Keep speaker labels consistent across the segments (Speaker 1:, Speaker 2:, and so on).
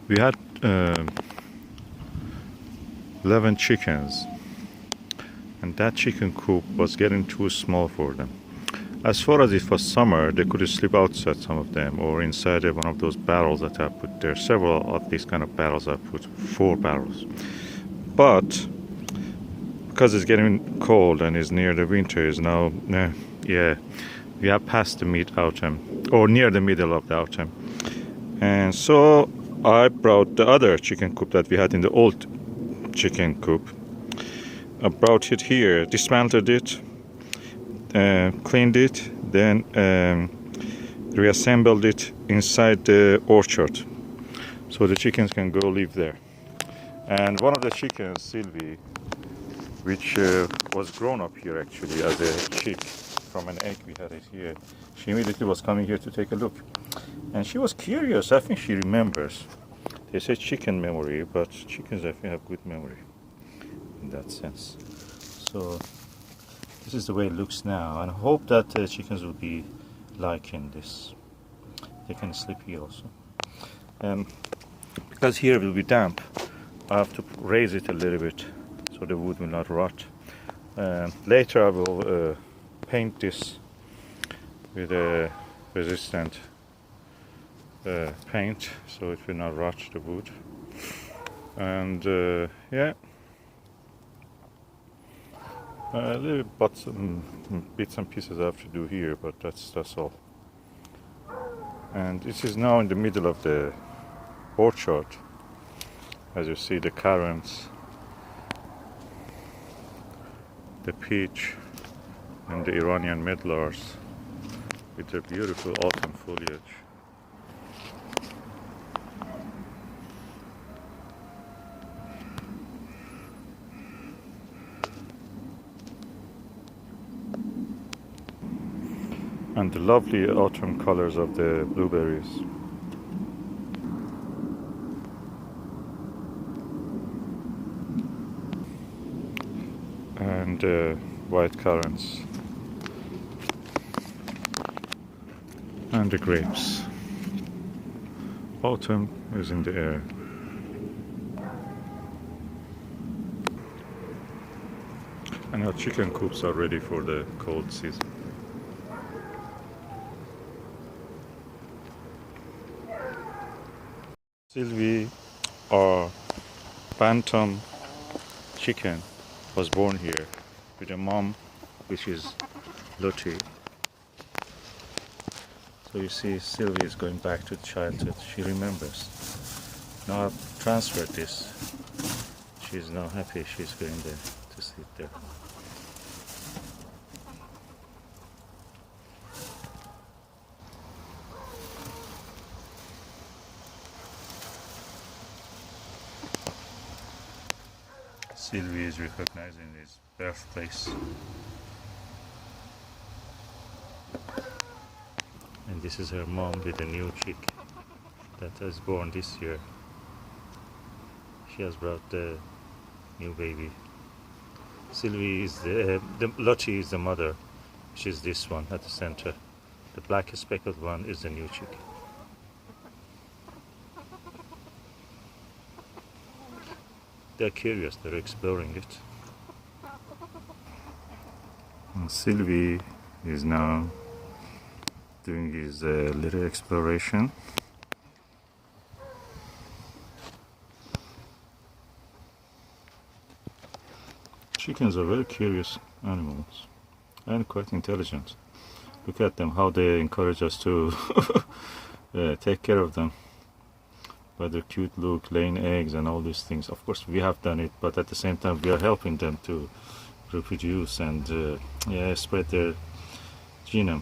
Speaker 1: We had 11 chickens, and that chicken coop was getting too small for them. As far as it was summer, they could sleep outside, some of them, or inside one of those barrels that I put there. Several of these kind of barrels I put, 4 barrels. But because it's getting cold and it's near the winter, is now, yeah, we have passed the mid autumn, or near the middle of the autumn. And so I brought the other chicken coop that we had in the old chicken coop. I brought it here, dismantled it, cleaned it, then reassembled it inside the orchard, so the chickens can go live there. And one of the chickens, Sylvie, which was grown up here actually as a chick from an egg, we had it here. She immediately was coming here to take a look. And she was curious. I think she remembers. They say chicken memory, but chickens I think have good memory in that sense. So this is the way it looks now, and I hope that chickens will be liking this. They can sleep here also. Because here it will be damp, I have to raise it a little bit so the wood will not rot. Later I will paint this with a resistant paint so it will not rot the wood. And yeah, a little bits and pieces I have to do here, but that's all. And this is now in the middle of the orchard. As you see, the currants, the peach, and the Iranian medlars with their beautiful autumn foliage. And the lovely autumn colors of the blueberries. And white currants. And the grapes. Autumn is in the air. And our chicken coops are ready for the cold season. Sylvie, our bantam chicken, was born here with a mom, which is Lottie. So you see, Sylvie is going back to childhood. She remembers. Now I've transferred this. She's now happy. She's going there to sit there. Sylvie is recognizing his birthplace. And this is her mom with a new chick that was born this year. She has brought the new baby. Sylvie is the Lottie is the mother. She's this one at the center. The black speckled one is the new chick. They're curious, they're exploring it. And Sylvie is now doing his little exploration. Chickens are very curious animals and quite intelligent. Look at them, how they encourage us to take care of them. By their cute look, laying eggs and all these things. Of course we have done it, but at the same time we are helping them to reproduce and spread their genome.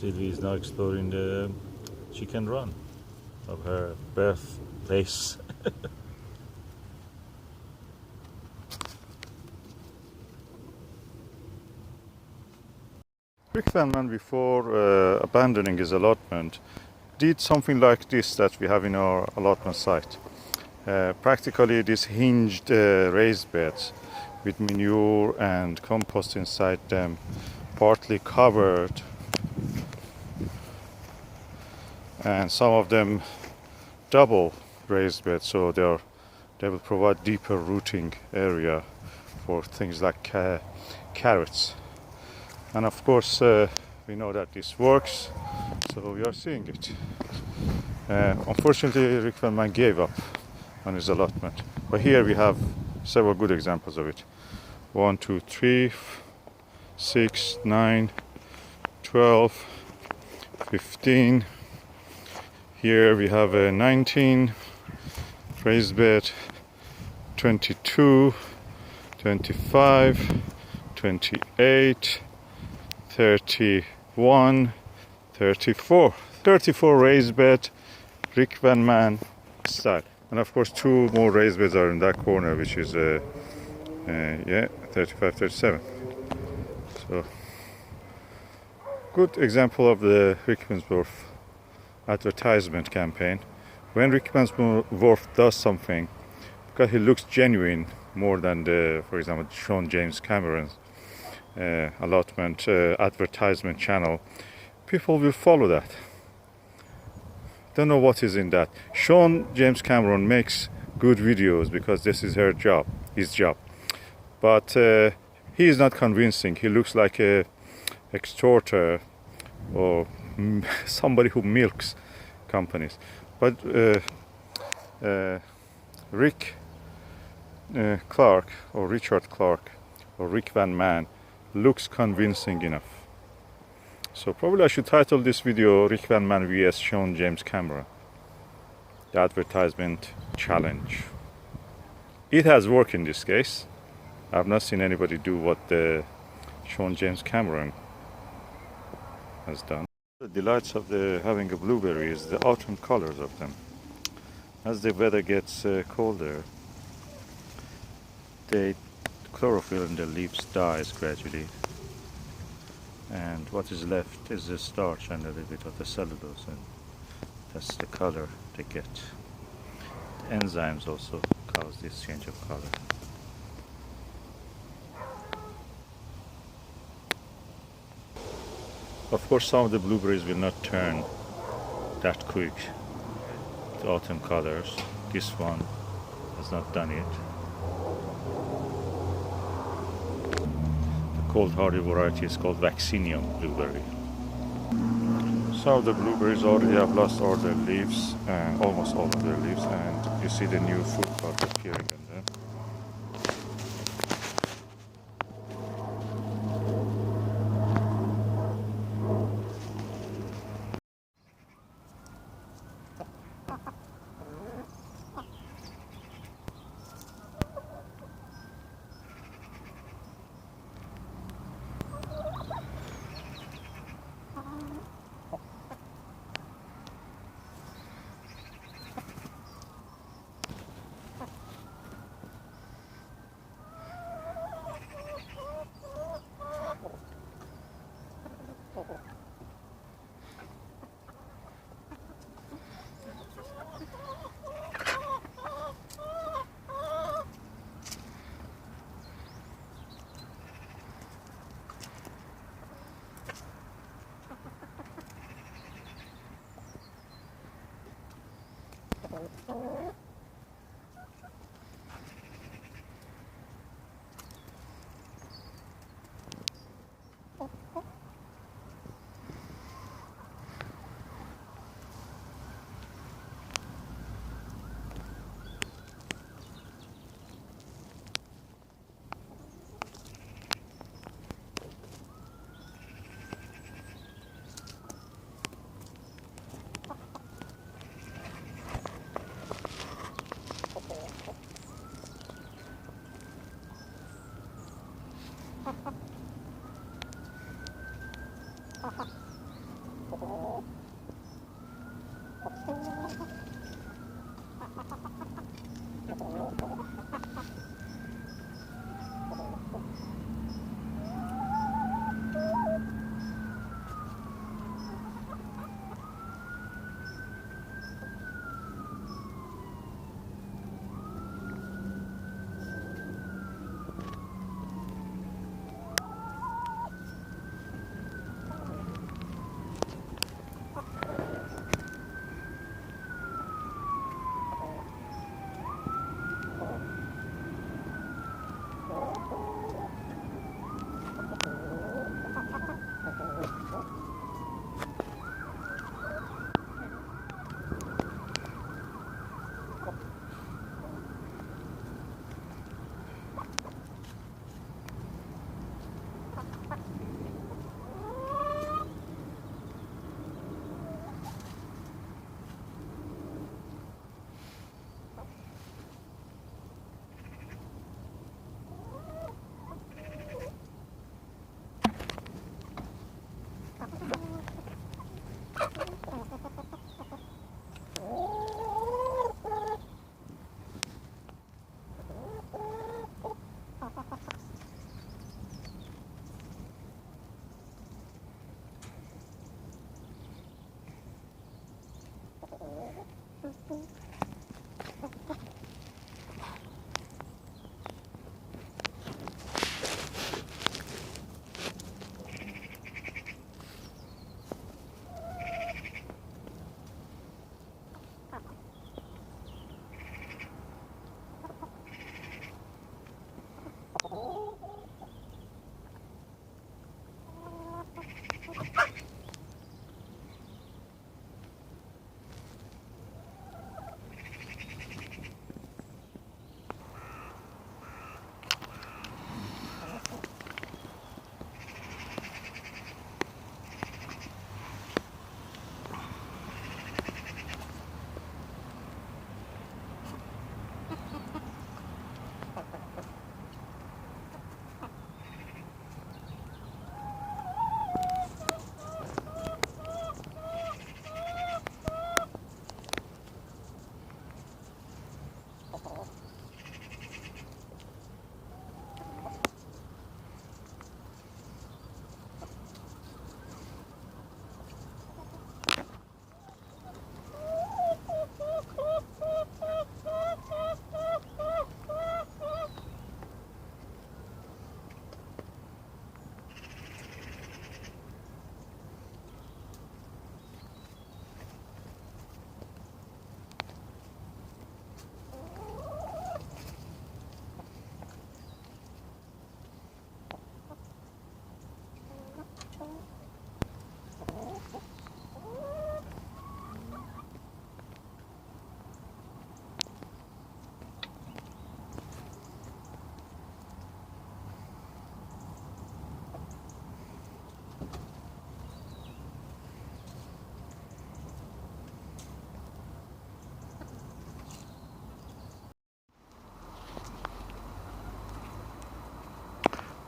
Speaker 1: Sylvie is now exploring the chicken run of her birthplace. Rick Van Man, before abandoning his allotment, did something like this that we have in our allotment site. Practically these hinged raised beds with manure and compost inside them, partly covered, and some of them double raised beds, so they will provide deeper rooting area for things like carrots. And of course we know that this works, so we are seeing it. Unfortunately, Rick Van Man gave up on his allotment, but here we have several good examples of it. 1, 2, 3, 6, 9, 12, 15. Here we have a 19 raised bed, 22, 25, 28, 31, 34. 34 raised bed, Rick Van Man style. And of course 2 more raised beds are in that corner, which is 35, 37. So good example of the Rickmansworth advertisement campaign. When Rickmansworth does something, because he looks genuine more than for example, Sean James Cameron's allotment advertisement channel, people will follow that. Don't know what is in that. Sean James Cameron makes good videos because this is his job. But he is not convincing. He looks like a extorter or somebody who milks companies. But Rick Clark or Richard Clark or Rick Van Man looks convincing enough. So probably I should title this video Rick Van Man vs Sean James Cameron, the advertisement challenge. It has worked in this case. I've not seen anybody do what Sean James Cameron has done. The delights of having a blueberry is the autumn colors of them. As the weather gets colder, the chlorophyll in the leaves dies gradually, and what is left is the starch and a little bit of the cellulose, and that's the color they get. The enzymes also cause this change of color. Of course, some of the blueberries will not turn that quick to autumn colors. This one has not done it. The cold hardy variety is called Vaccinium blueberry. Some of the blueberries already have lost all their leaves, almost all of their leaves, and you see the new fruit buds appearing in them.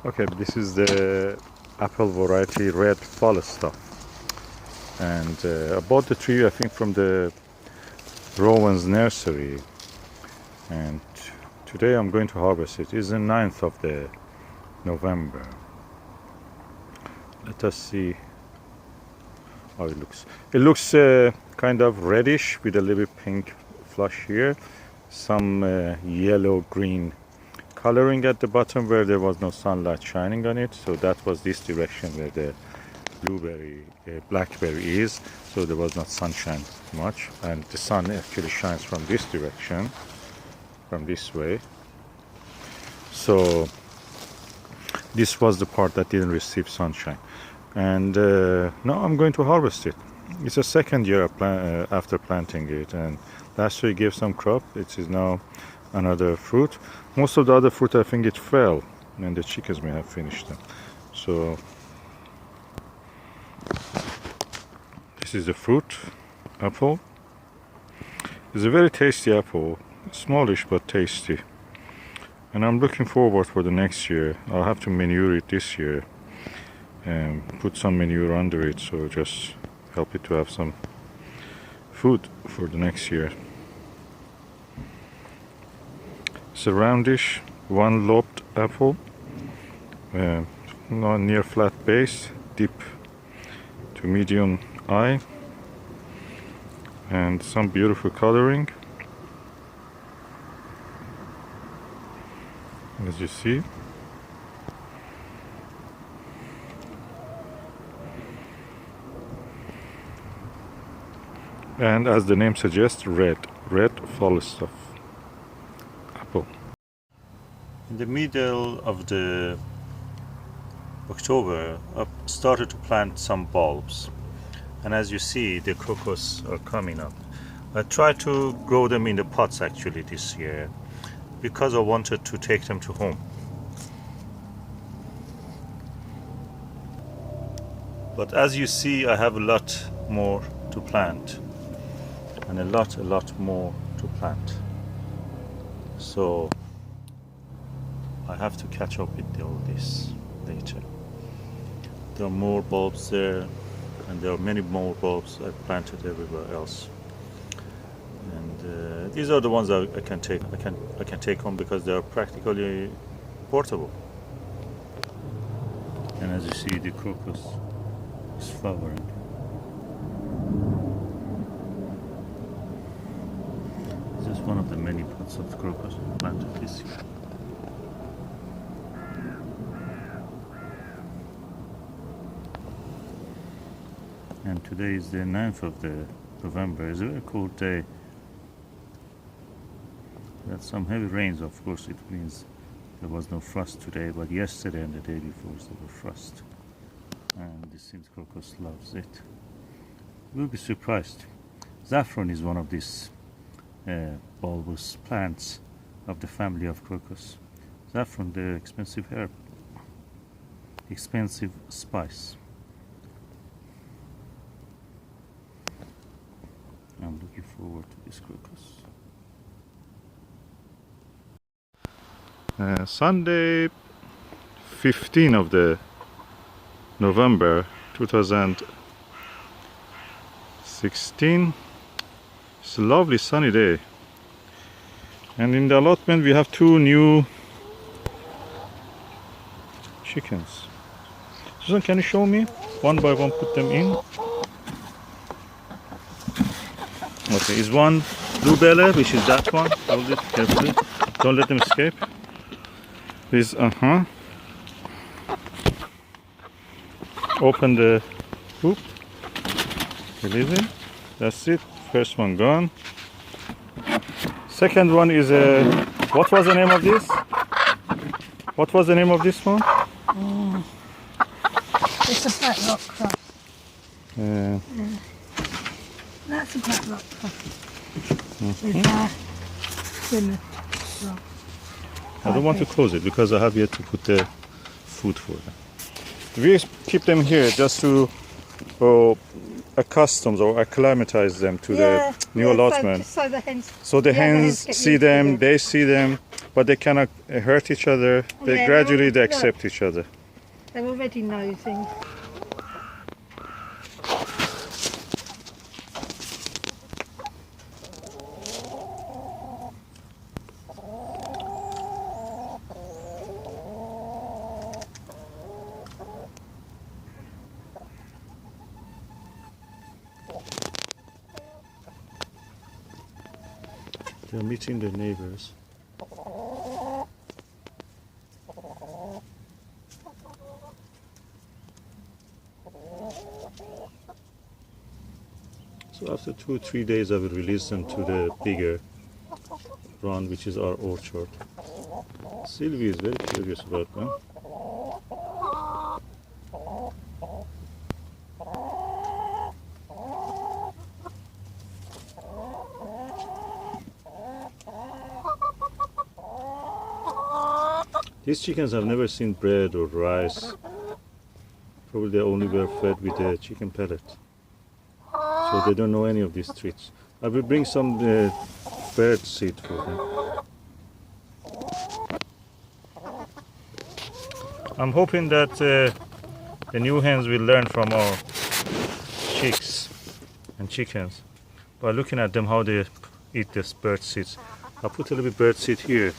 Speaker 1: Okay, this is the apple variety red Falstaff, and I bought the tree I think from the Rowan's nursery, and today I'm going to harvest it. It's the 9th of the November. Let us see how it looks. It looks kind of reddish with a little bit pink flush here, some yellow green coloring at the bottom where there was no sunlight shining on it, so that was this direction where the blackberry is, so there was not sunshine much, and the sun actually shines from this direction, from this way. So this was the part that didn't receive sunshine, and now I'm going to harvest it. It's a second year after planting it, and last year it gave some crop. It is now another fruit. Most of the other fruit I think it fell, and the chickens may have finished them. So this is the fruit, apple. It's a very tasty apple, smallish but tasty. And I'm looking forward for the next year. I'll have to manure it this year and put some manure under it, so just help it to have some food for the next year. It's a roundish, one lobed apple, near flat base, deep to medium eye, and some beautiful coloring, as you see. And as the name suggests, red Falstaff apple. In the middle of the October, I started to plant some bulbs, and as you see, the crocus are coming up. I tried to grow them in the pots actually this year because I wanted to take them to home. But as you see, I have a lot more to plant, and a lot more to plant. So I have to catch up with all this later. There are more bulbs there, and there are many more bulbs I planted everywhere else. And these are the ones I can take. I can take home because they are practically portable. And as you see, the crocus is flowering. This is one of the many pots of crocus planted this year. And today is the 9th of the November. It's a very cold day. We had some heavy rains, of course. It means there was no frost today, but yesterday and the day before there was frost. And this seems crocus loves it. You'll be surprised. Saffron is one of these bulbous plants of the family of crocus. Saffron, the expensive herb, expensive spice. I'm looking forward to this crocus. Sunday 15 of the November 2016. It's a lovely sunny day, and in the allotment we have 2 new chickens. Susan, can you show me one by one, put them in? Okay, is one blue belly, which is that one. Hold it carefully, don't let them escape. Please, open the hoop, release it. That's it. First one gone. Second one is a. What was the name of this? What was the name of this one?
Speaker 2: It's a black rock cross.
Speaker 1: Yeah.
Speaker 2: That's a black rock cross. Rock.
Speaker 1: I don't want to close it because I have yet to put the food for them. We keep them here just to accustom or acclimatize them to the new allotment.
Speaker 2: So the hens,
Speaker 1: So the hens see them, they see them, but they cannot hurt each other. They
Speaker 2: Yeah,
Speaker 1: gradually they
Speaker 2: look.
Speaker 1: accept each other.
Speaker 2: They're already nosing.
Speaker 1: They're meeting their neighbors. So after 2 or 3 days, I will release them to the bigger run, which is our orchard. Sylvie is very curious about them. These chickens have never seen bread or rice. Probably they only were fed with a chicken pellet. So they don't know any of these treats. I will bring some bird seed for them. I'm hoping that the new hens will learn from our chicks and chickens by looking at them how they eat this bird seeds. I put a little bit bird seed here,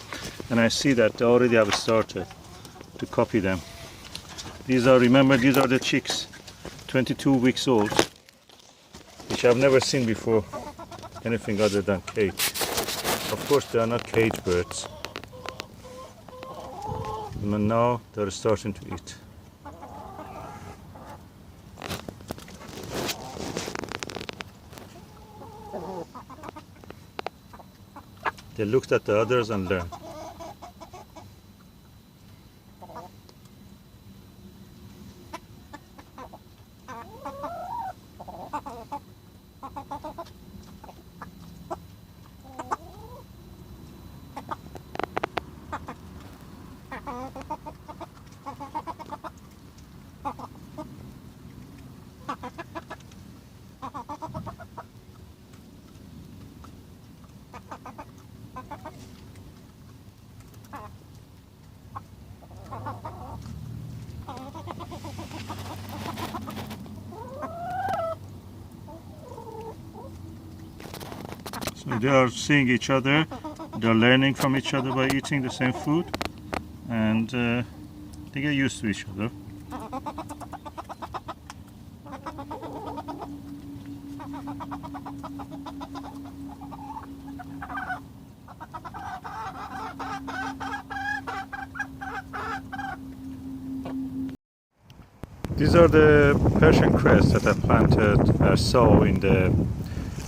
Speaker 1: and I see that they already have started to copy them. These are, remember, these are the chicks, 22 weeks old, which I've never seen before anything other than cage. Of course, they are not cage birds. But now they're starting to eat. They looked at the others and learned. So they are seeing each other, they're learning from each other by eating the same food, and they get used to each other. These are the Persian cress that I planted, I saw in the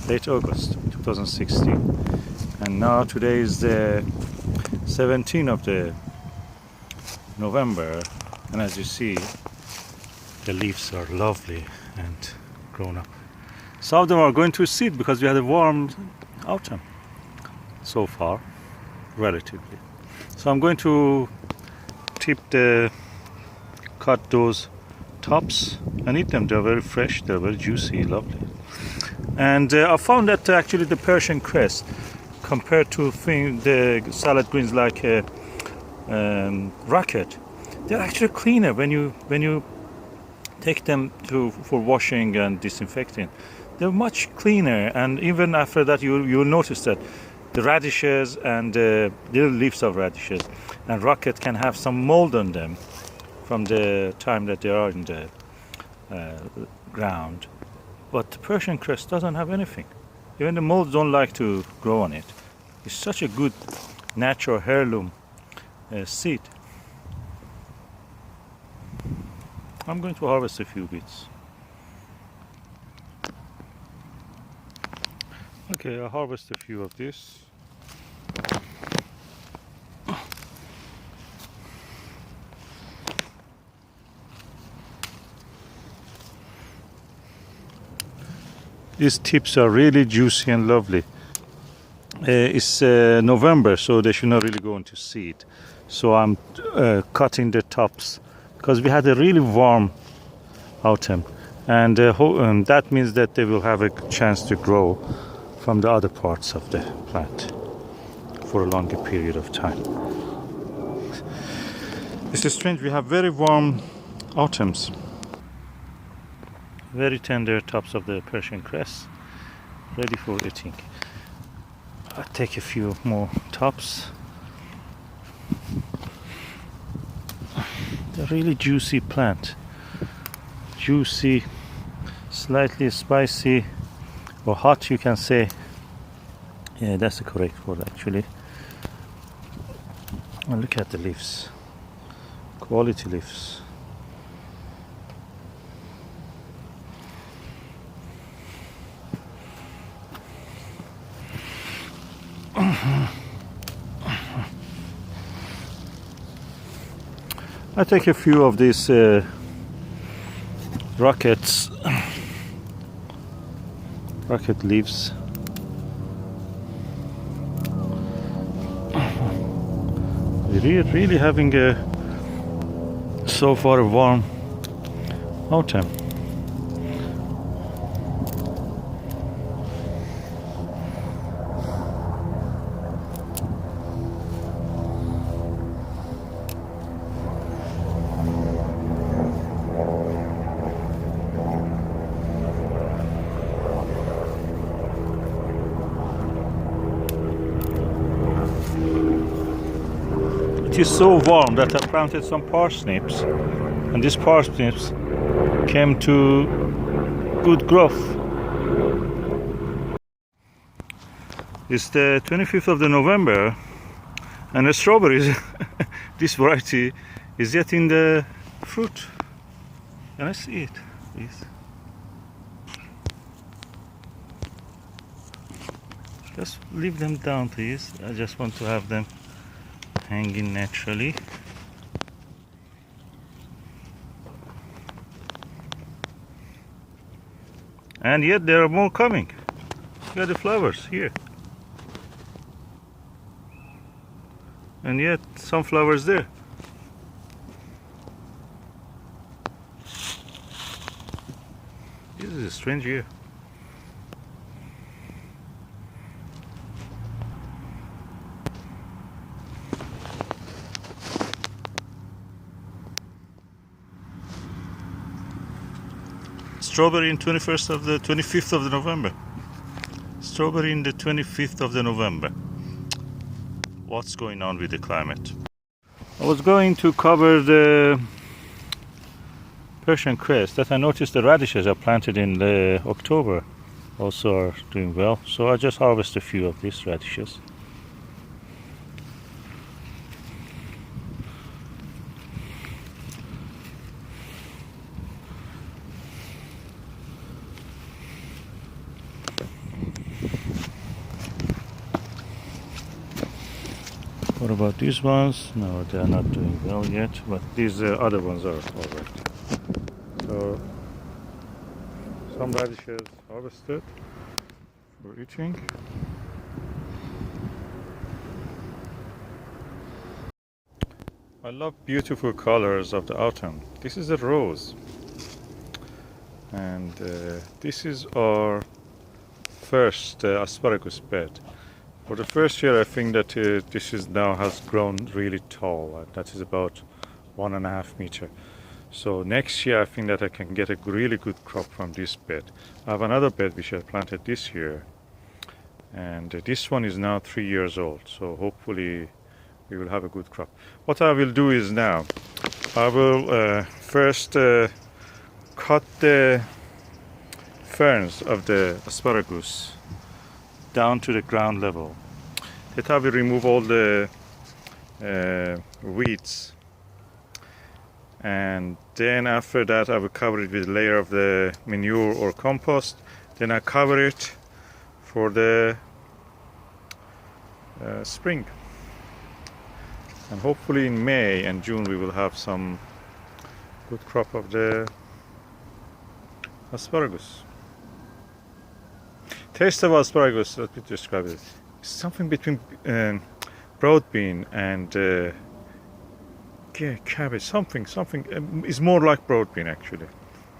Speaker 1: late August 2016, and now today is the 17th of the November, and as you see, the leaves are lovely and grown up. Some of them are going to seed because we had a warm autumn so far, relatively. So I'm going to cut those tops and eat them. They're very fresh, they're very juicy, lovely. And I found that actually the Persian cress, compared to the salad greens like rocket, they're actually cleaner when you take them for washing and disinfecting. They're much cleaner, and even after that you'll notice that the radishes and little leaves of radishes and rocket can have some mold on them from the time that they are in the ground. But the Persian cress doesn't have anything. Even the molds don't like to grow on it. It's such a good natural heirloom seed. I'm going to harvest a few bits. Okay, I'll harvest a few of this. These tips are really juicy and lovely. It's November, so they should not really go into seed. So I'm cutting the tops because we had a really warm autumn, and that means that they will have a chance to grow from the other parts of the plant. for a longer period of time. This is strange. We have very warm autumns. Very tender tops of the Persian cress, ready for eating. I'll take a few more tops. They're really juicy plant. Juicy, slightly spicy or hot, you can say. Yeah, that's the correct word actually. And look at the leaves. Quality leaves. I take a few of these rocket leaves. We're really having so far a warm autumn. It is so warm that I planted some parsnips, and these parsnips came to good growth. It's the 25th of the November, and the strawberries, this variety, is yet in the fruit. Can I see it, please? Just leave them down, please. I just want to have them hanging naturally. And yet there are more coming. Look at the flowers here. And yet some flowers there. This is a strange year. Strawberry in 25th of the November. Strawberry in the 25th of the November. What's going on with the climate? I was going to cover the Persian cress that I noticed the radishes are planted in the October also are doing well. So I just harvest a few of these radishes. What about these ones? No, they are not doing well yet, but these other ones are alright. So, some radishes harvested for eating. I love beautiful colors of the autumn. This is a rose, and this is our first asparagus bed. For the first year, I think that this is now has grown really tall. That is about 1.5 meters. So next year, I think that I can get a really good crop from this bed. I have another bed which I planted this year, and this one is now 3 years old. So hopefully, we will have a good crop. What I will do is now, I will first cut the ferns of the asparagus down to the ground level. That I will remove all the weeds, and then after that I will cover it with a layer of the manure or compost. Then I cover it for the spring, and hopefully in May and June we will have some good crop of the asparagus. Taste of asparagus, let me describe it. It's something between broad bean and cabbage. Something is more like broad bean actually,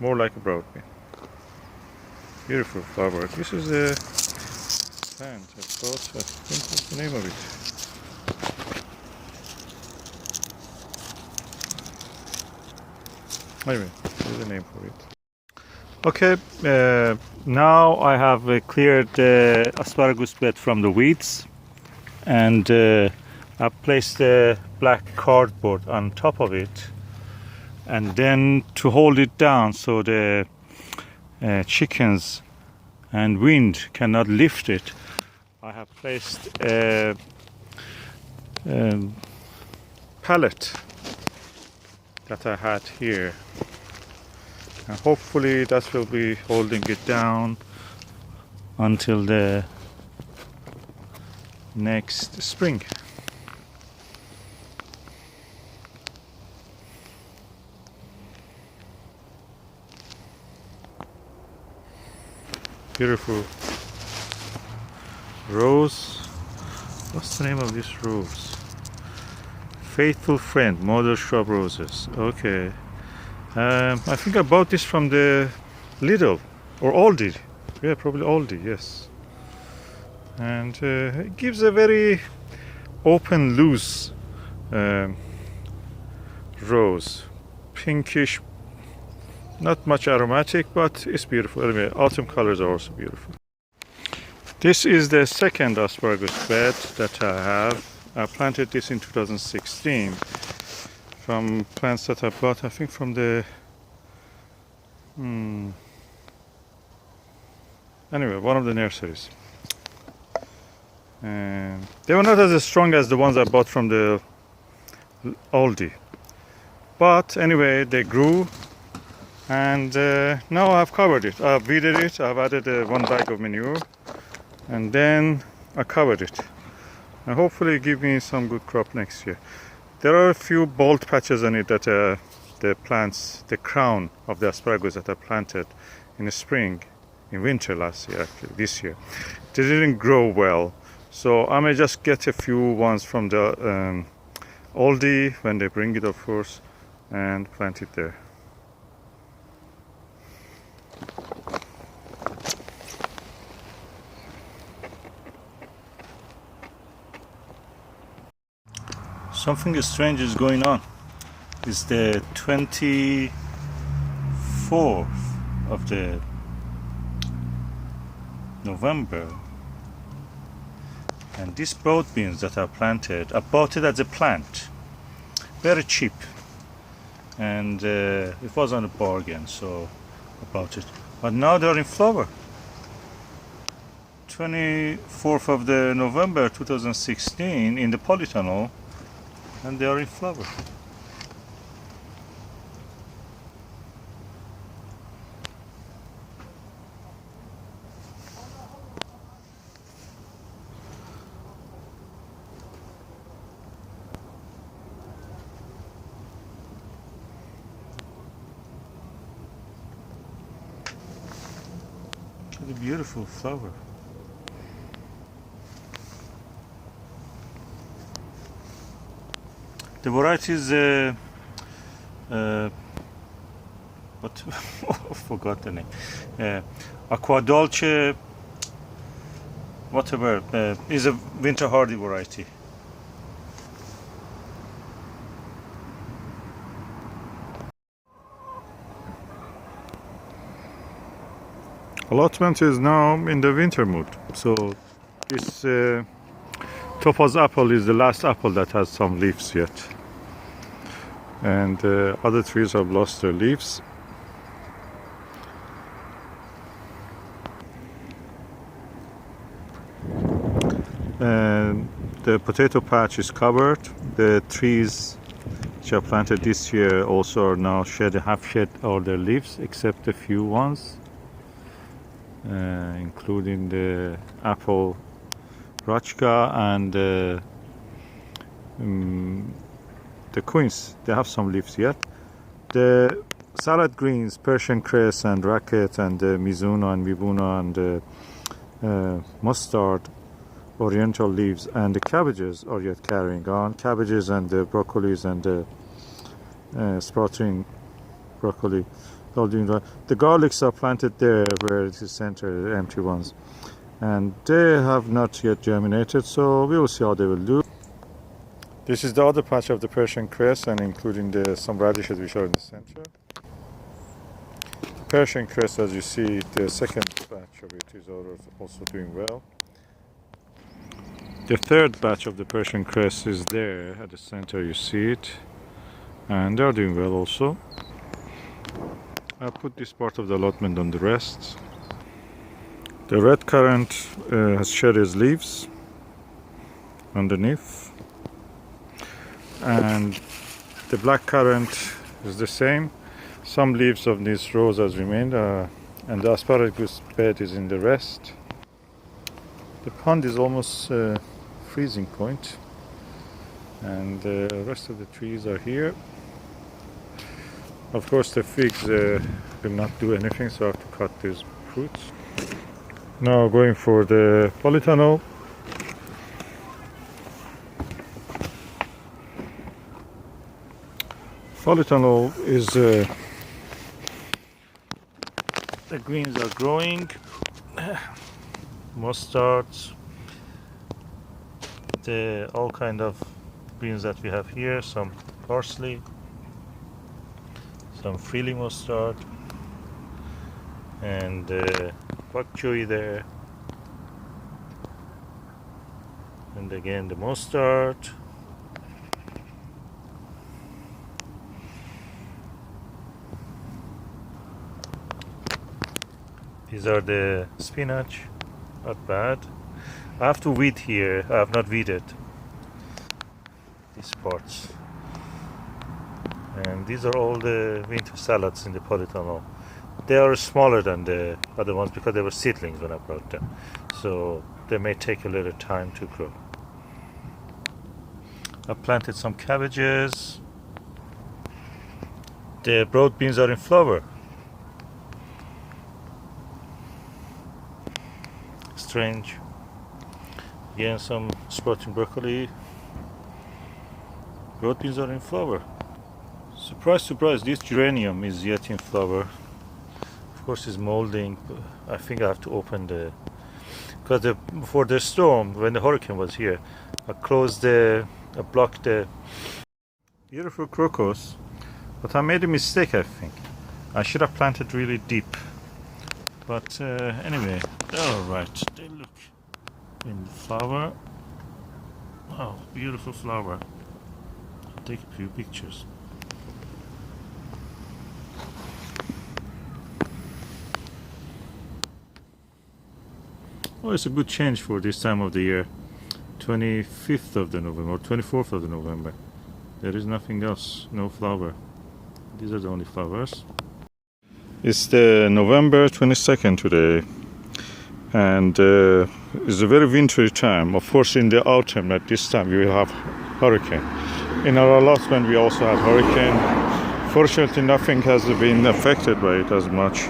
Speaker 1: more like a broad bean. Beautiful flower. This is a plant. I think what's the name of it? Anyway, there's a name for it. Okay, now I have cleared the asparagus bed from the weeds, and I placed the black cardboard on top of it, and then to hold it down so the chickens and wind cannot lift it, I have placed a pallet that I had here, and hopefully that will be holding it down until the next spring. Beautiful rose. What's the name of this rose? Faithful Friend, Mother Shrub Roses. Okay. I think I bought this from the Lidl or Aldi. Yeah, probably Aldi, yes. And it gives a very open, loose rose. Pinkish, not much aromatic, but it's beautiful. Anyway, autumn colors are also beautiful. This is the second asparagus bed that I have. I planted this in 2016 from plants that I bought, I think from the anyway, one of the nurseries. And they were not as strong as the ones I bought from the Aldi, but anyway, they grew, and now I've covered it. I've weeded it. I've added 1 bag of manure, and then I covered it, and hopefully give me some good crop next year. There are a few bald patches on it that the plants, the crown of the asparagus that I planted in the spring, in winter last year, actually this year, they didn't grow well, so I may just get a few ones from the Aldi when they bring it, of course, and plant it there. Something strange is going on. It's the 24th of the November, and these broad beans that I planted, I bought it as a plant, very cheap, and it was on a bargain, so I bought it. But now they're in flower. 24th of the November 2016 in the polytunnel, and they are in flower. What a beautiful flower. The varieties, what I forgot the name. Aqua Dolce, whatever, is a winter hardy variety. Allotment is now in the winter mood, so this topaz apple is the last apple that has some leaves yet, and other trees have lost their leaves. And the potato patch is covered. The trees which I planted this year also are now have shed all their leaves except a few ones, including the apple Rachka and the quince. They have some leaves yet. The salad greens, Persian cress and racket and mizuna and vibuna and mustard, oriental leaves, and the cabbages are yet carrying on. Cabbages and the broccolis and the sprouting broccoli, all doing well. The garlics are planted there where it is centered, empty ones, and they have not yet germinated, so we will see how they will do. This is the other patch of the Persian cress, and including some radishes which are in the center. Persian cress, as you see, the second batch of it is also doing well. The third batch of the Persian cress is there at the center, you see it, and they're doing well also. I'll put this part of the allotment on the rest. The red currant has shed its leaves underneath, and the black currant is the same. Some leaves of these rows has remained, and the asparagus bed is in the rest. The pond is almost freezing point, and the rest of the trees are here. Of course, the figs will not do anything, so I have to cut these fruits. Now going for the polytunnel. Polytunnel is the greens are growing. Mustards, the all kind of greens that we have here, some parsley, some frilly mustard, and bok choy there, and again the mustard. These are the spinach, not bad. I have to weed here. I have not weeded these parts. And these are all the winter salads in the polytunnel. They are smaller than the other ones because they were seedlings when I brought them. So they may take a little time to grow. I planted some cabbages. The broad beans are in flower. Strange. Again, some sprouting broccoli. Broad beans are in flower. Surprise, surprise, this geranium is yet in flower. Of course, it's molding. I think I have to open the, because before the storm, when the hurricane was here, I blocked the beautiful crocus, but I made a mistake. I think I should have planted really deep. But anyway, they're all right. They look in the flower. Oh, beautiful flower. I'll take a few pictures. Oh, it's a good change for this time of the year. 25th of the November, or 24th of the November. There is nothing else, no flower. These are the only flowers. It's the November 22nd today, and it's a very wintry time. Of course, in the autumn at this time we will have hurricane. In our allotment we also have hurricane. Fortunately, nothing has been affected by it as much,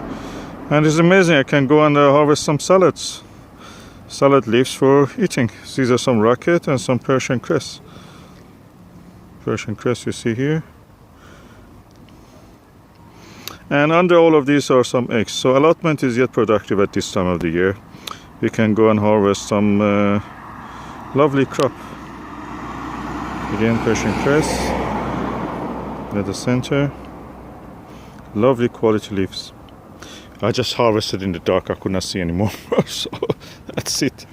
Speaker 1: and it's amazing. I can go and harvest some salad leaves for eating. These are some rocket and some Persian cress. Persian cress you see here. And under all of these are some eggs. So allotment is yet productive at this time of the year. We can go and harvest some lovely crop. Again, Persian cress at the center. Lovely quality leaves. I just harvested in the dark. I could not see anymore. So that's it.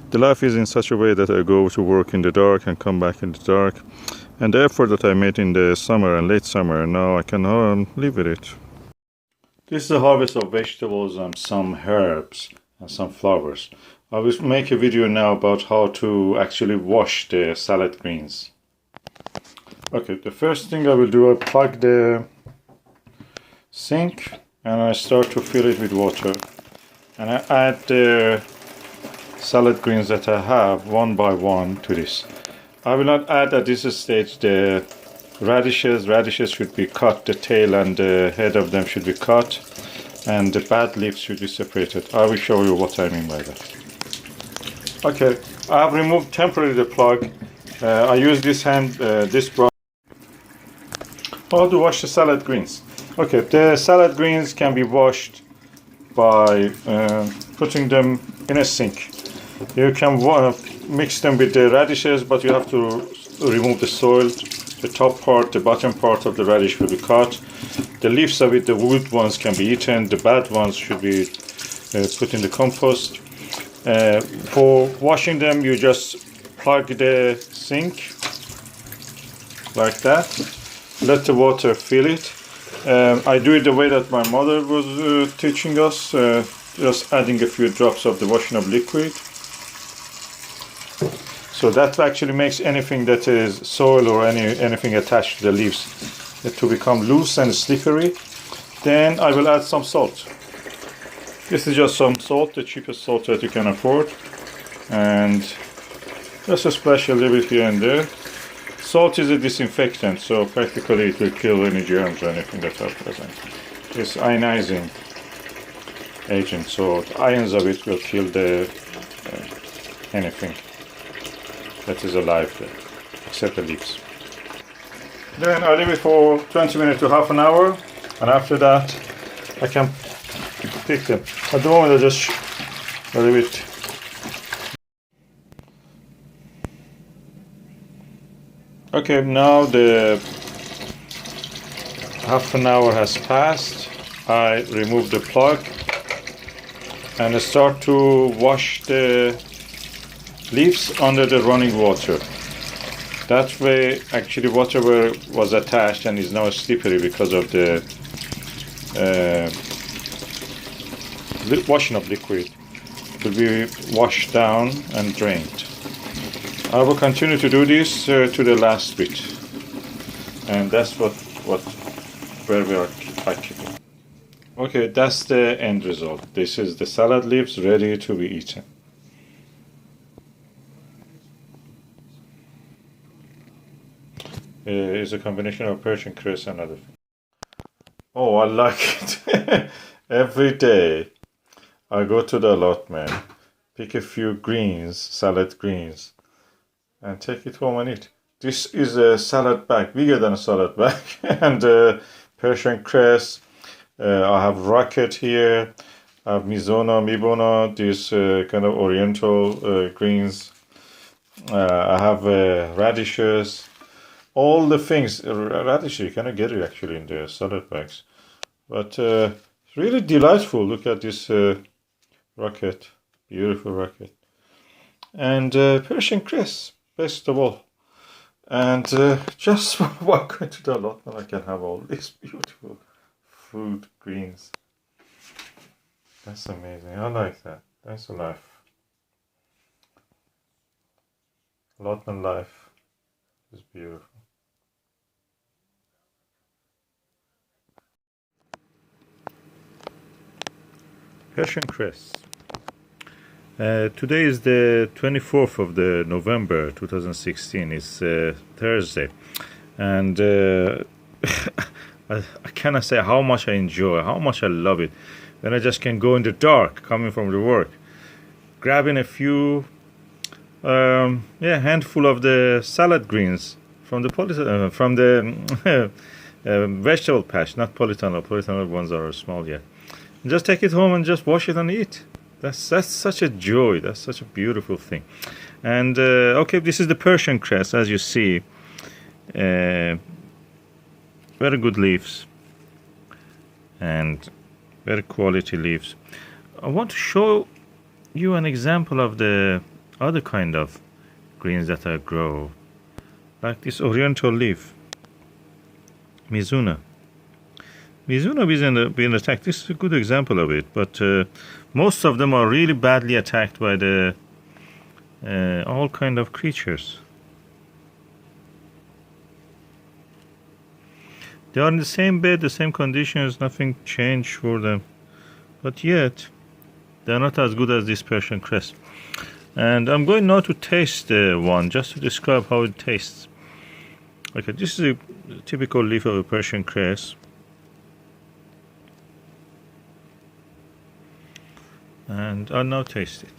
Speaker 1: The life is in such a way that I go to work in the dark and come back in the dark. And the effort that I made in the summer and late summer, now I can live with it. This is the harvest of vegetables and some herbs and some flowers. I will make a video now about how to actually wash the salad greens. Okay, the first thing I will do, I plug the sink and I start to fill it with water. And I add the salad greens that I have one by one to this. I will not add at this stage the radishes. Radishes should be cut, the tail and the head of them should be cut, and the bad leaves should be separated. I will show you what I mean by that. Okay, I have removed temporarily the plug. I use this brush. How to wash the salad greens? Okay, the salad greens can be washed by putting them in a sink. You can mix them with the radishes, but you have to remove the soil. The top part, the bottom part of the radish will be cut. The leaves of it, the wood ones, can be eaten. The bad ones should be put in the compost. For washing them, you just plug the sink like that. Let the water fill it. I do it the way that my mother was teaching us, just adding a few drops of the washing up liquid. So that actually makes anything that is soil or anything attached to the leaves to become loose and slippery. Then I will add some salt. This is just some salt, the cheapest salt that you can afford. And just a splash a little bit here and there. Salt is a disinfectant, so practically it will kill any germs or anything that are present. It's ionizing agent, so the ions of it will kill the anything that is alive there, except the leaves. Then I leave it for 20 minutes to half an hour, and after that I can pick them. At the moment I just leave it. Okay, now the half an hour has passed. I remove the plug and I start to wash the leaves under the running water. That way, actually, whatever was attached and is now slippery because of the washing up liquid will be washed down and drained. I will continue to do this to the last bit, and that's where we are keeping. Okay, that's the end result. This is the salad leaves ready to be eaten. It's a combination of Persian cress and other things. Oh, I like it. Every day I go to the allotment, pick a few greens, salad greens, and take it home and eat. This is a salad bag, bigger than a salad bag, and Persian cress. I have rocket here. I have mibona, these kind of oriental greens. I have radishes. All the things, radish, you cannot get it actually in the salad bags. But it's really delightful. Look at this rocket, beautiful rocket. And Persian cress, best of all. And just while going to the allotment, I can have all these beautiful food greens. That's amazing. I like that. That's a life. Allotment life is beautiful. Persian cress. Today is the 24th of the November 2016. It's Thursday, and I cannot say how much I enjoy, how much I love it. When I just can go in the dark, coming from the work, grabbing a few, handful of the salad greens from the vegetable patch, not polytunnel. Polytunnel ones are small yet. And just take it home and just wash it and eat. That's such a joy. That's such a beautiful thing. And okay, this is the Persian cress, as you see. Very good leaves and very quality leaves. I want to show you an example of the other kind of greens that I grow, like this oriental leaf, Mizuna. Mizuna isn't being attacked. This is a good example of it, but most of them are really badly attacked by the all kind of creatures. They are in the same bed, the same conditions, nothing changed for them, but yet they are not as good as this Persian cress. And I'm going now to taste one, just to describe how it tastes. Okay, this is a typical leaf of a Persian cress. And I'll now taste it.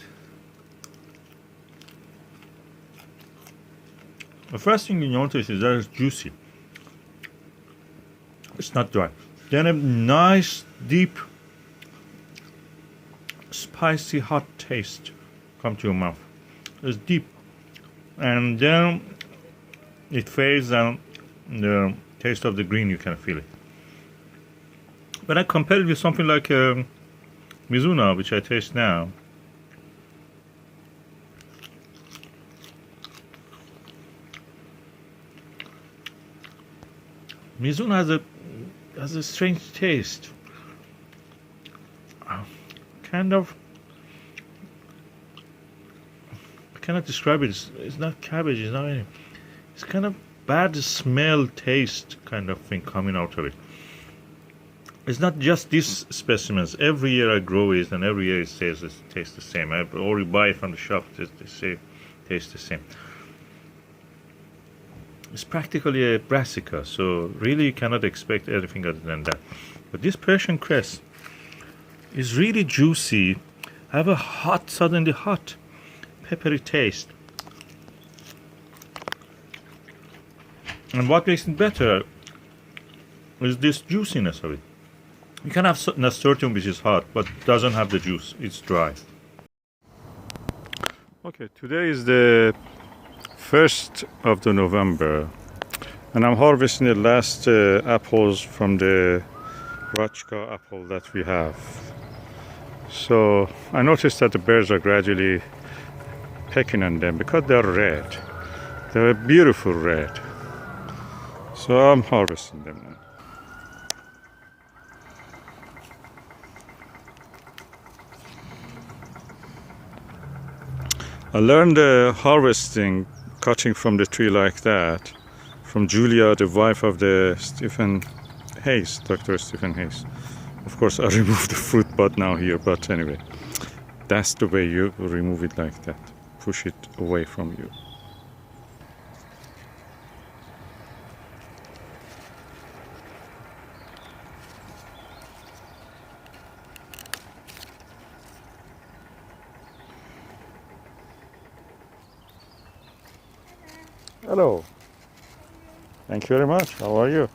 Speaker 1: The first thing you notice is that it's juicy. It's not dry. Then a nice, deep, spicy, hot taste comes to your mouth. It's deep. And then it fades and the taste of the green, you can feel it. When I compare it with something like Mizuna, which I taste now, Mizuna has a strange taste. Kind of, I cannot describe it. It's not cabbage. It's not any. It's kind of bad smell, taste kind of thing coming out of it. It's not just these specimens. Every year I grow it, and every year it tastes the same. Or you buy it from the shop, they say tastes the same. It's practically a brassica, so really you cannot expect anything other than that. But this Persian cress is really juicy, have a suddenly hot, peppery taste. And what makes it better is this juiciness of it. You can have nasturtium which is hot, but doesn't have the juice, it's dry. Okay, today is the 1st of the November, and I'm harvesting the last apples from the Rachka apple that we have. So I noticed that the birds are gradually pecking on them because they're red. They're a beautiful red. So I'm harvesting them now. I learned harvesting, cutting from the tree like that, from Julia, the wife of the Stephen Hayes, Dr. Stephen Hayes. Of course, I removed the fruit bud now here, but anyway, that's the way you remove it like that. Push it away from you. Hello. Thank you very much. How are you?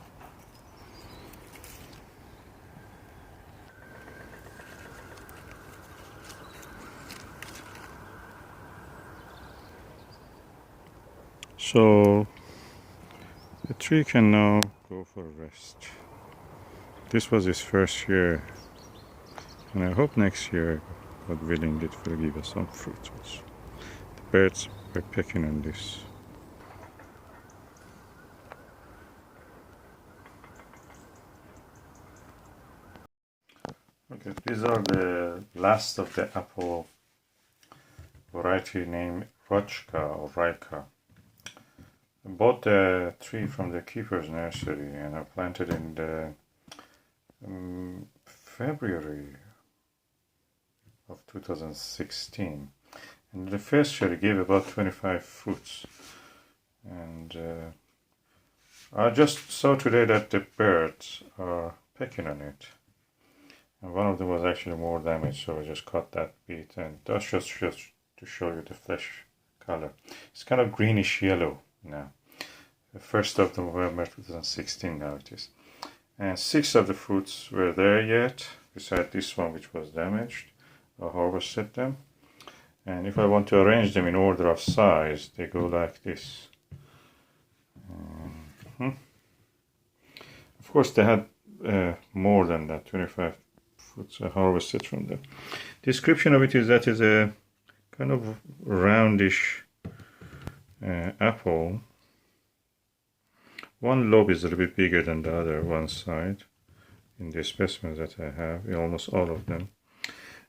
Speaker 1: So the tree can now go for a rest. This was his first year, and I hope next year, God willing, it will give us some fruit also. The birds were pecking on this. Okay, these are the last of the apple variety named Rachka or Raika. I bought the tree from the keeper's nursery and I planted in the February of 2016. And the first year it gave about 25 fruits. And I just saw today that the birds are pecking on it. And one of them was actually more damaged, so I just cut that bit, and that's just to show you the flesh color. It's kind of greenish yellow now. The 1st of November 2016 now it is. And 6 of the fruits were there yet, beside this one which was damaged. I harvested them. And if I want to arrange them in order of size, they go like this. Of course they had more than that, 25 fruits I harvested from them. Description of it is that is a kind of roundish apple. One lobe is a little bit bigger than the other, one side, in the specimens that I have, in almost all of them.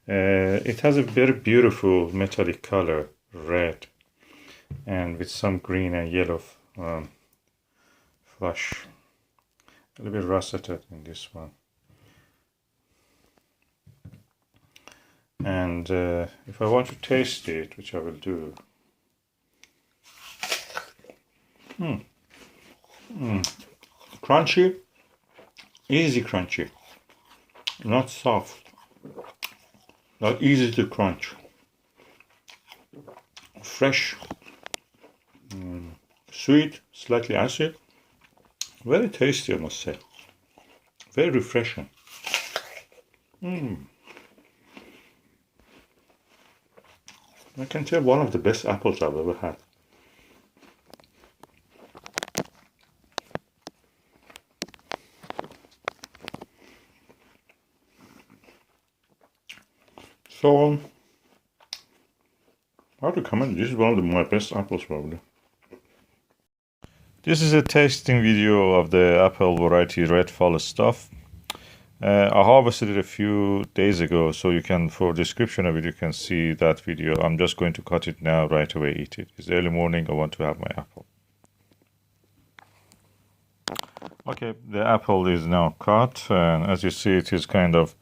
Speaker 1: It has a very beautiful metallic color, red, and with some green and yellow flush. A little bit russeted in this one. And if I want to taste it, which I will do, crunchy, easy crunchy, not soft, not easy to crunch, fresh, sweet, slightly acid, very tasty I must say, very refreshing. I can tell one of the best apples I've ever had. So, I have to comment, this is one of my best apples probably. This is a tasting video of the apple variety Red Forest stuff. I harvested it a few days ago, so you can, for description of it, you can see that video. I'm just going to cut it now, right away, eat it. It's early morning, I want to have my apple. Okay, the apple is now cut, and as you see, it is kind of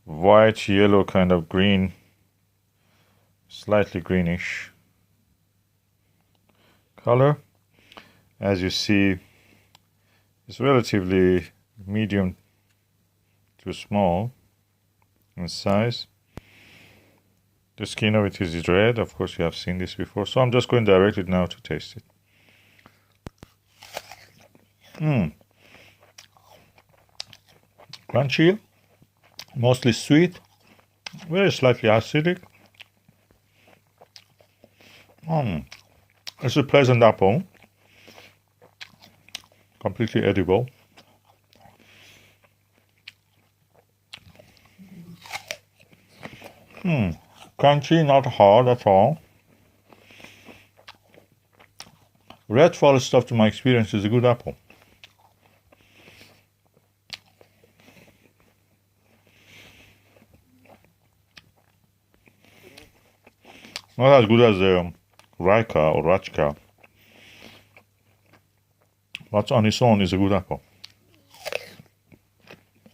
Speaker 1: white, yellow, kind of green, slightly greenish color. As you see, it's relatively medium to small in size. The skin of it is red. Of course, you have seen this before. So I'm just going directly now to taste it. Crunchy, mostly sweet, very slightly acidic. It's a pleasant apple, completely edible. Crunchy, not hard at all. Red Forest stuff, to my experience, is a good apple. Not as good as the Raika or Rachka, but on its own is a good apple.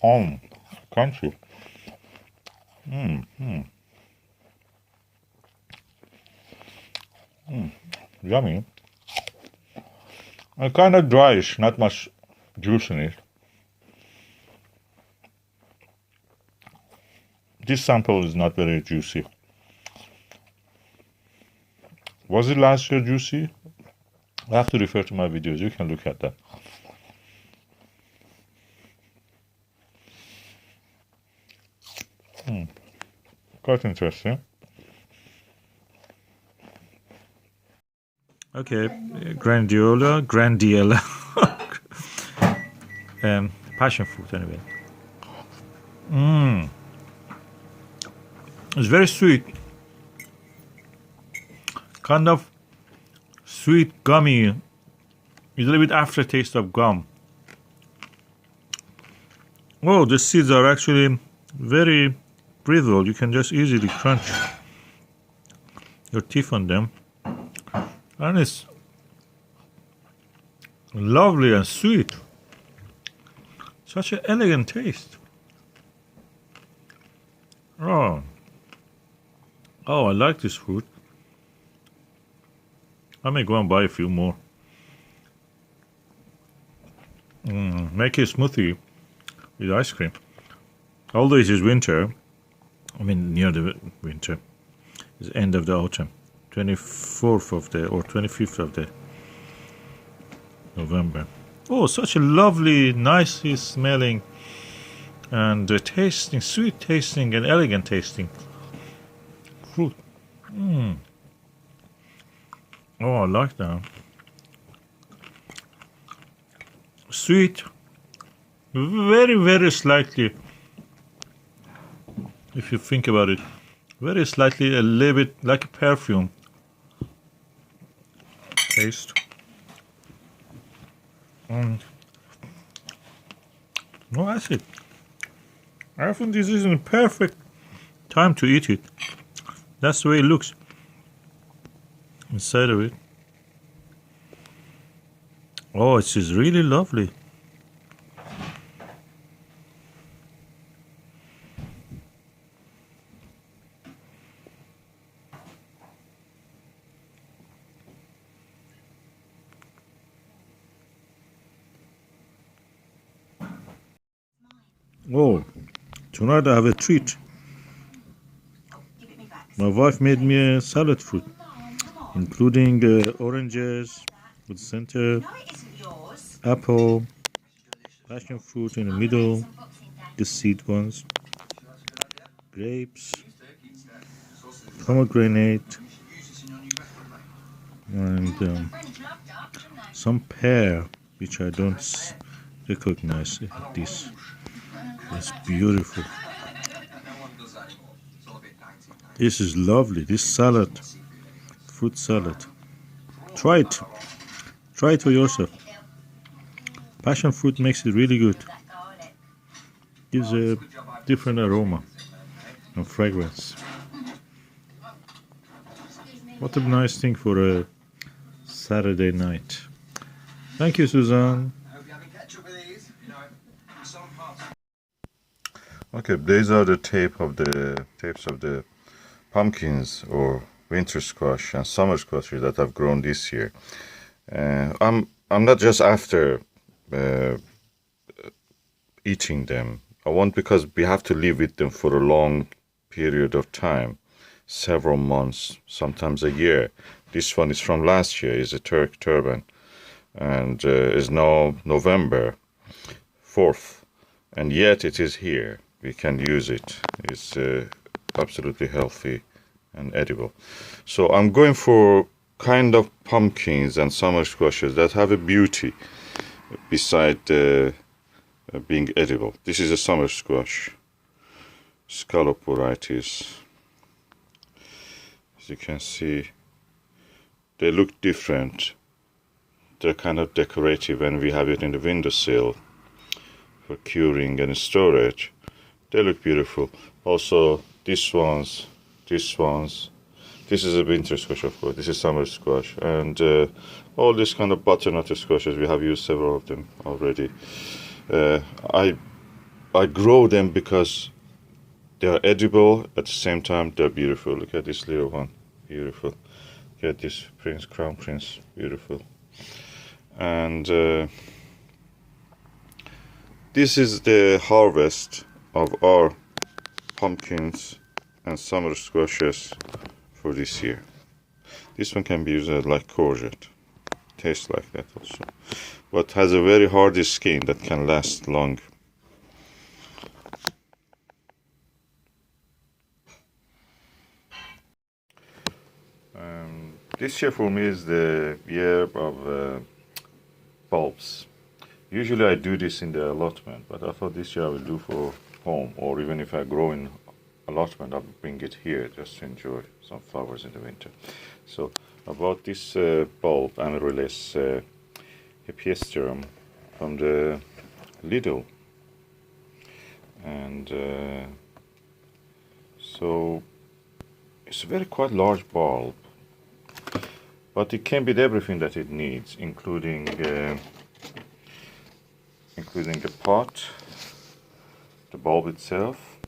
Speaker 1: Crunchy. Yummy. And kind of dryish, not much juice in it. This sample is not very juicy. Was it last year juicy? I have to refer to my videos, you can look at that. Quite interesting. Okay, Grandiola, passion fruit anyway. It's very sweet. Kind of sweet, gummy, a little bit aftertaste of gum. Oh, the seeds are actually very brittle. You can just easily crunch your teeth on them. And it's lovely and sweet. Such an elegant taste. Oh, I like this fruit. I may go and buy a few more. Make a smoothie with ice cream. Although it is winter, I mean near the winter, it's end of the autumn, 24th of the or 25th of the November. Oh, such a lovely, nicely smelling and tasting, sweet tasting and elegant tasting fruit. Oh, I like that. Sweet, very, very slightly, if you think about it, very slightly, a little bit like a perfume taste. No acid. I think this is a perfect time to eat it. That's the way it looks inside of it. Oh, it is really lovely. Oh, tonight I have a treat. My wife made me a salad fruit, including oranges with center, apple, passion fruit in the middle, the seed ones, grapes, pomegranate, and some pear, which I don't recognize. This is beautiful. This is lovely. This salad, fruit salad. Try it. Try it for yourself. Passion fruit makes it really good. Gives a different aroma and fragrance. What a nice thing for a Saturday night. Thank you, Suzanne. Okay, these are the tapes of the pumpkins or winter squash and summer squashes that I've grown this year. I'm not just after eating them. I want, because we have to live with them for a long period of time, several months, sometimes a year. This one is from last year, is a Turk turban, and is now November 4th, and yet it is here. We can use it. It's absolutely healthy and edible. So I'm going for kind of pumpkins and summer squashes that have a beauty beside being edible. This is a summer squash, scallop varieties. As you can see, they look different. They're kind of decorative, and we have it in the windowsill for curing and storage. They look beautiful. Also, these ones. This is a winter squash, of course. This is summer squash, and all these kind of butternut squashes. We have used several of them already. I grow them because they are edible. At the same time, they're beautiful. Look at this little one, beautiful. Look at this crown prince, beautiful. And this is the harvest of our pumpkins and summer squashes for this year. This one can be used like courgette. Tastes like that also, but has a very hardy skin that can last long. This year for me is the year of bulbs. Usually I do this in the allotment, but I thought this year I will do for home, or even if I grow in allotment, I'll bring it here just to enjoy some flowers in the winter. So I bought this bulb, Amaryllis Hippiesterum, from the Lidl, and so it's a very quite large bulb, but it came with everything that it needs, including a pot, the bulb itself,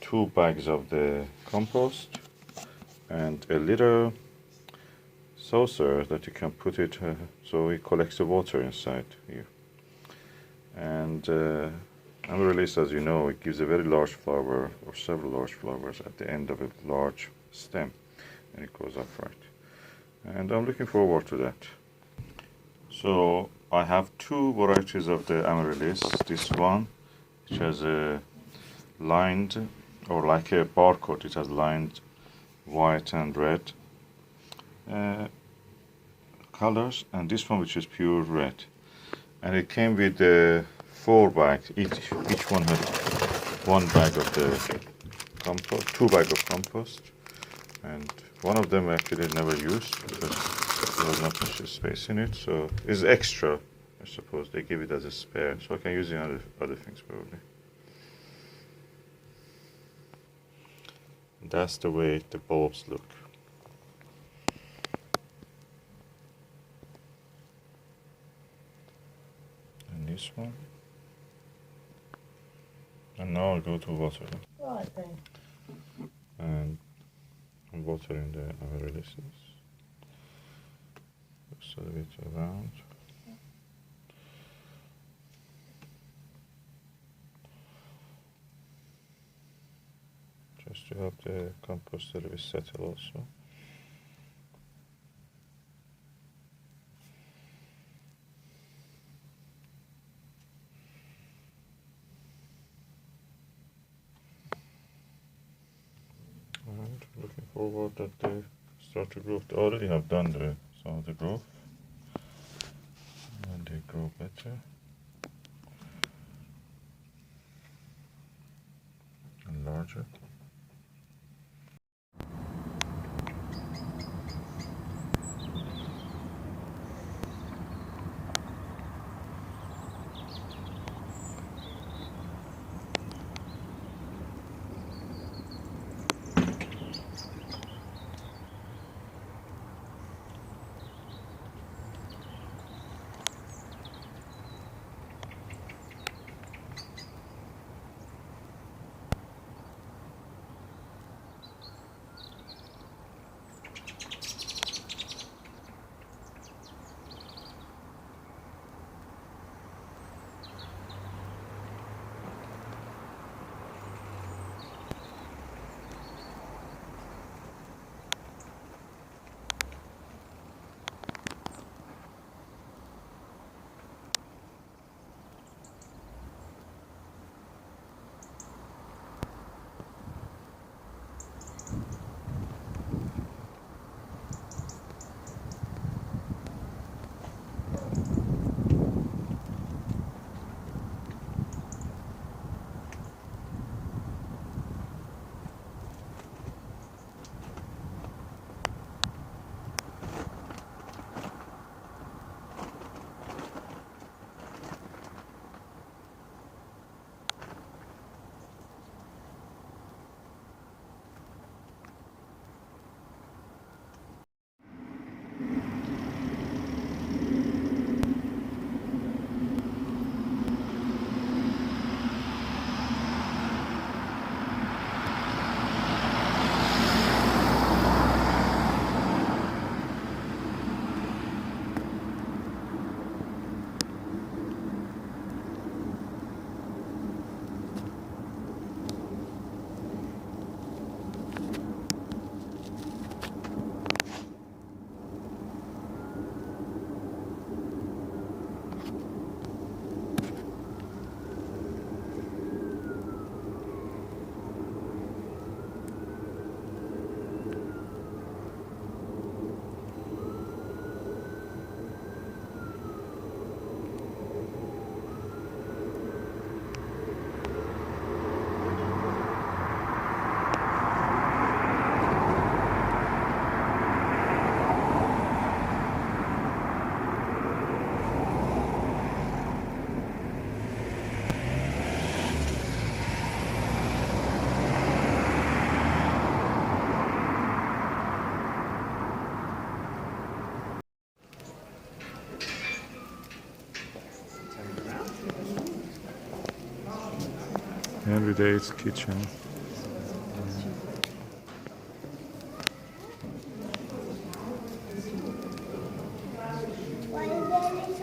Speaker 1: 2 bags of the compost, and a little saucer that you can put it so it collects the water inside here. And Amaryllis, as you know, it gives a very large flower, or several large flowers at the end of a large stem, and it goes upright. And I'm looking forward to that. So I have 2 varieties of the Amaryllis. This one, which has a lined, or like a barcode, it has lined white and red colors, and this one which is pure red. And it came with 4 bags. Each one had 1 bag of the compost, 2 bags of compost, and one of them actually never used because there was not much space in it, so it's extra. I suppose they give it as a spare, so I can use it on other things probably. That's the way the bulbs look. And this one. And now I'll go to water.
Speaker 2: Right then.
Speaker 1: And I'm watering the Amaryllis. Looks a bit around. Just to help the compost a little bit settle also. And looking forward that they start to grow. They already have done some of the growth, and they grow better and larger. Henry David's kitchen.
Speaker 3: Why is there little things?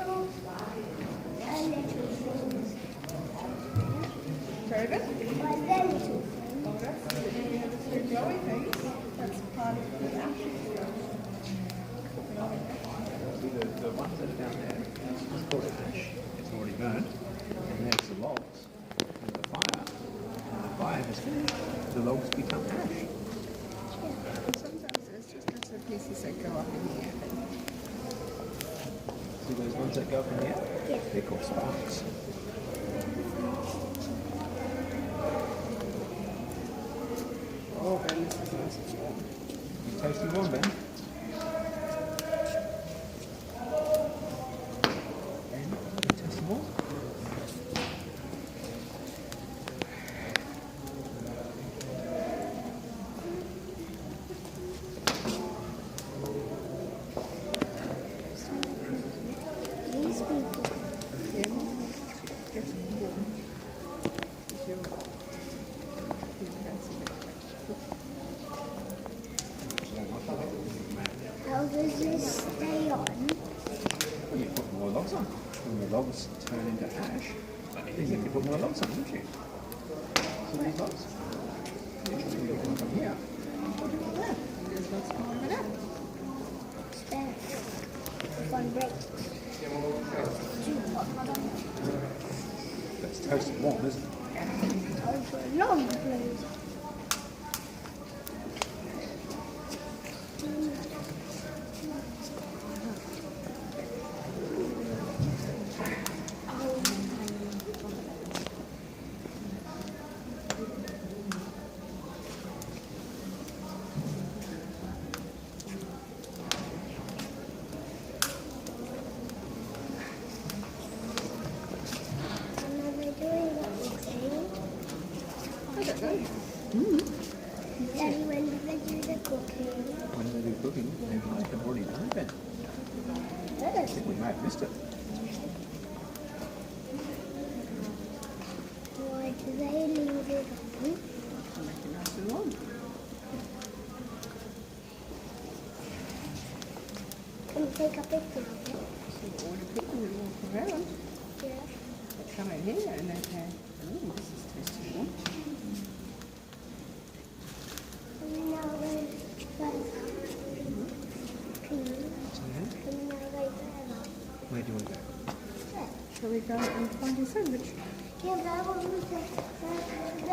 Speaker 2: Sorry, but
Speaker 3: Why is there little things?
Speaker 2: oh, that's the glowy things. That's part of the ashes.
Speaker 4: See the ones that are down there, it's called ash, it's already burnt, and there's the logs, and the fire. When the fire has finished, the logs become ash.
Speaker 2: Sometimes it's just little pieces that go up in the air.
Speaker 4: See those ones that go up in the air?
Speaker 3: Yeah.
Speaker 4: They're called sparks.
Speaker 2: Oh, Ben, this is nice and warm.
Speaker 4: You tasty one, Ben? Ben, you tasty one?
Speaker 3: These people.
Speaker 2: Yeah, get it warm. It's your fancy bit.
Speaker 3: How does this stay on?
Speaker 4: Well, you put more logs on. When the logs turn into ash, then you have to put more logs on, don't you? See these logs? You can get one from here.
Speaker 2: There's lots more of it.
Speaker 3: Spare. If one breaks. Too hot.
Speaker 4: That's toasted warm, isn't it?
Speaker 3: Oh, for a long place. Daddy, when did they do the cooking?
Speaker 4: When they do cooking, they might have already done it then. I
Speaker 3: Yes.
Speaker 4: think we might have missed it.
Speaker 3: Why do they leave it on?
Speaker 2: To make it nice and warm.
Speaker 3: Can you take a picture of it?
Speaker 2: So all the people who walk around,
Speaker 3: Yeah.
Speaker 2: they come in here and they say, oh, this is tasty warm.
Speaker 3: Can we now go further? Can we now go further?
Speaker 4: Where do we go?
Speaker 3: Yeah.
Speaker 2: Shall we go and find a sandwich?
Speaker 3: Yeah, but I want to say,